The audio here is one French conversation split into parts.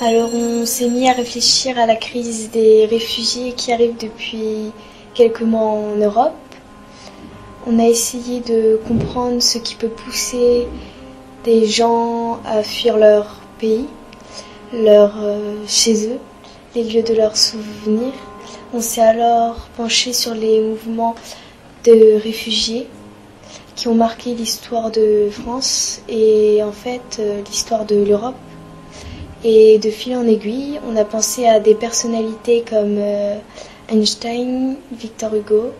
Alors on s'est mis à réfléchir à la crise des réfugiés qui arrive depuis quelques mois en Europe. On a essayé de comprendre ce qui peut pousser des gens à fuir leur pays, chez eux, les lieux de leurs souvenirs. On s'est alors penché sur les mouvements de réfugiés qui ont marqué l'histoire de France et en fait l'histoire de l'Europe. Et de fil en aiguille, on a pensé à des personnalités comme Einstein, Victor Hugo,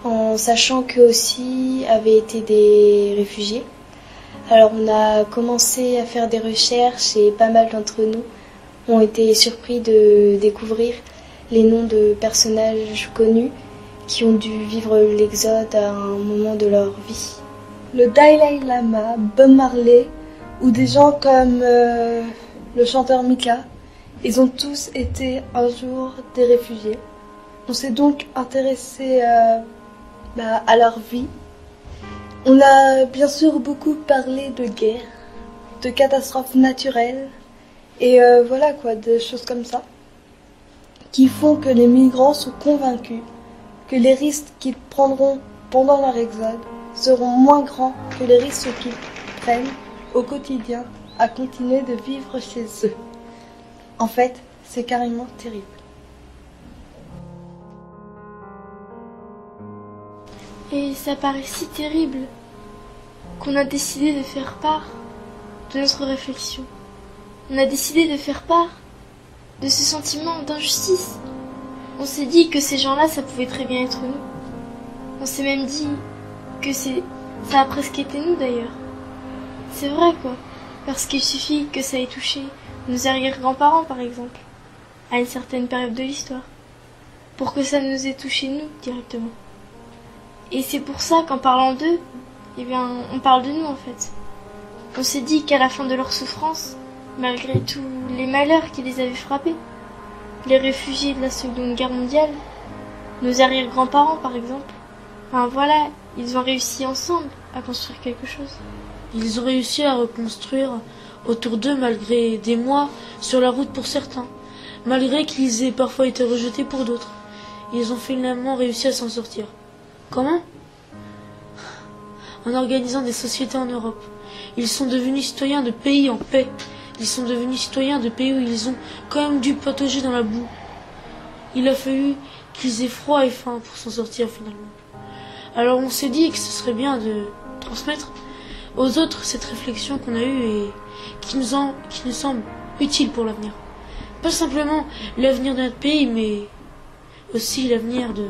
en sachant qu'eux aussi avaient été des réfugiés. Alors on a commencé à faire des recherches et pas mal d'entre nous ont été surpris de découvrir les noms de personnages connus qui ont dû vivre l'exode à un moment de leur vie. Le Dalai Lama, Bob Marley ou des gens comme le chanteur Mika, ils ont tous été un jour des réfugiés. On s'est donc intéressé à leur vie. On a bien sûr beaucoup parlé de guerre, de catastrophes naturelles et voilà quoi, de choses comme ça, qui font que les migrants sont convaincus que les risques qu'ils prendront pendant leur exode seront moins grands que les risques qu'ils prennent au quotidien à continuer de vivre chez eux. En fait, c'est carrément terrible. Et ça paraît si terrible qu'on a décidé de faire part de notre réflexion. On a décidé de faire part de ce sentiment d'injustice. On s'est dit que ces gens-là, ça pouvait très bien être nous. On s'est même dit que ça a presque été nous d'ailleurs. C'est vrai quoi, parce qu'il suffit que ça ait touché nos arrière-grands-parents par exemple, à une certaine période de l'histoire, pour que ça nous ait touché nous directement. Et c'est pour ça qu'en parlant d'eux, eh bien, on parle de nous en fait. On s'est dit qu'à la fin de leur souffrance, malgré tous les malheurs qui les avaient frappés, les réfugiés de la Seconde Guerre mondiale, nos arrière-grands-parents par exemple, enfin voilà, ils ont réussi ensemble à construire quelque chose. Ils ont réussi à reconstruire autour d'eux malgré des mois sur la route pour certains, malgré qu'ils aient parfois été rejetés pour d'autres. Ils ont finalement réussi à s'en sortir. Comment ? En organisant des sociétés en Europe. Ils sont devenus citoyens de pays en paix. Ils sont devenus citoyens de pays où ils ont quand même dû patauger dans la boue. Il a fallu qu'ils aient froid et faim pour s'en sortir finalement. Alors on s'est dit que ce serait bien de transmettre aux autres cette réflexion qu'on a eue et qui nous semble utile pour l'avenir. Pas simplement l'avenir de notre pays, mais aussi l'avenir de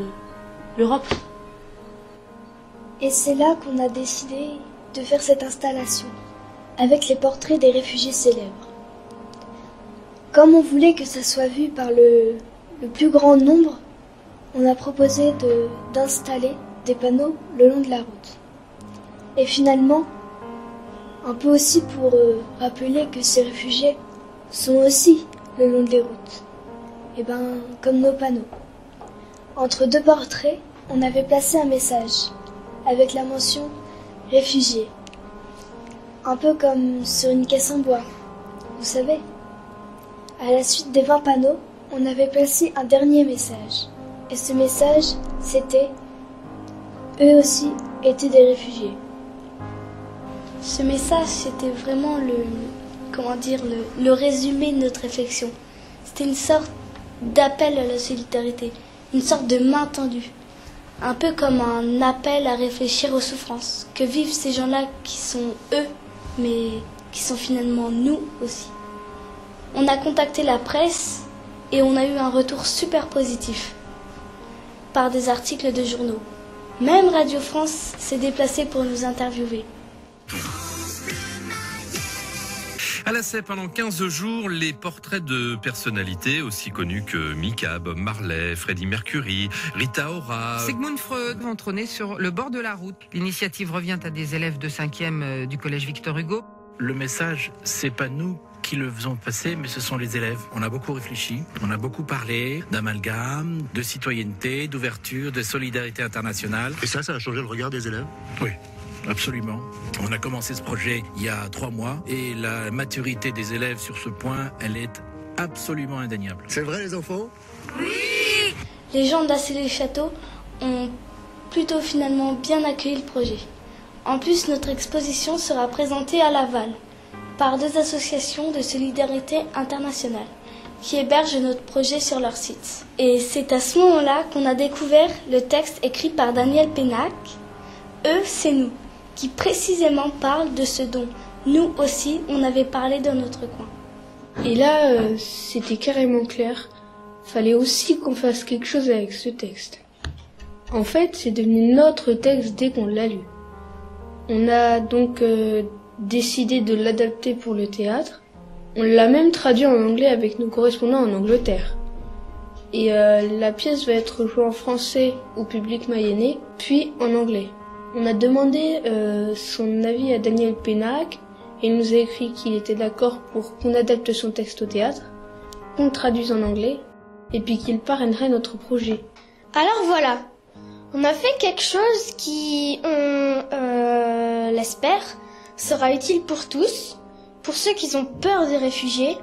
l'Europe. Et c'est là qu'on a décidé de faire cette installation, avec les portraits des réfugiés célèbres. Comme on voulait que ça soit vu par le plus grand nombre, on a proposé d'installer des panneaux le long de la route. Et finalement, un peu aussi pour rappeler que ces réfugiés sont aussi le long des routes, et comme nos panneaux. Entre deux portraits, on avait placé un message, avec la mention « réfugiés », un peu comme sur une caisse en bois, vous savez. À la suite des 20 panneaux, on avait placé un dernier message. Et ce message, c'était « eux aussi étaient des réfugiés ». Ce message, c'était vraiment le résumé de notre réflexion. C'était une sorte d'appel à la solidarité, une sorte de main tendue. Un peu comme un appel à réfléchir aux souffrances que vivent ces gens-là qui sont eux, mais qui sont finalement nous aussi. On a contacté la presse et on a eu un retour super positif par des articles de journaux. Même Radio France s'est déplacée pour nous interviewer. À la CEP, pendant 15 jours, les portraits de personnalités aussi connues que Mika, Bob Marley, Freddie Mercury, Rita Ora... Sigmund Freud vont trôner sur le bord de la route. L'initiative revient à des élèves de 5e du collège Victor Hugo. Le message, c'est pas nous qui le faisons passer, mais ce sont les élèves. On a beaucoup réfléchi, on a beaucoup parlé d'amalgame, de citoyenneté, d'ouverture, de solidarité internationale. Et ça a changé le regard des élèves ? Oui. Absolument. On a commencé ce projet il y a 3 mois et la maturité des élèves sur ce point, elle est absolument indéniable. C'est vrai les enfants? Les gens d'Assé-les-Châteaux ont plutôt finalement bien accueilli le projet. En plus, notre exposition sera présentée à Laval par 2 associations de solidarité internationale qui hébergent notre projet sur leur site. Et c'est à ce moment-là qu'on a découvert le texte écrit par Daniel Pénac, « Eux, c'est nous », qui précisément parle de ce dont nous aussi on avait parlé dans notre coin. Et là, c'était carrément clair. Fallait aussi qu'on fasse quelque chose avec ce texte. En fait, c'est devenu notre texte dès qu'on l'a lu. On a donc décidé de l'adapter pour le théâtre. On l'a même traduit en anglais avec nos correspondants en Angleterre. Et la pièce va être jouée en français au public mayennais, puis en anglais. On a demandé son avis à Daniel Pénac, et il nous a écrit qu'il était d'accord pour qu'on adapte son texte au théâtre, qu'on le traduise en anglais, et puis qu'il parrainerait notre projet. Alors voilà, on a fait quelque chose qui, on l'espère, sera utile pour tous, pour ceux qui ont peur des réfugiés,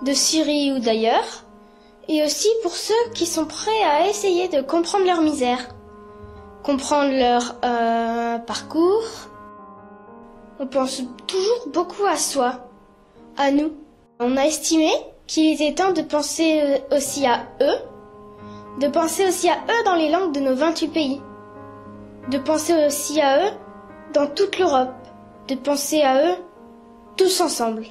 de Syrie ou d'ailleurs, et aussi pour ceux qui sont prêts à essayer de comprendre leur misère, comprendre leur parcours. On pense toujours beaucoup à soi, à nous. On a estimé qu'il était temps de penser aussi à eux, de penser aussi à eux dans les langues de nos 28 pays, de penser aussi à eux dans toute l'Europe, de penser à eux tous ensemble.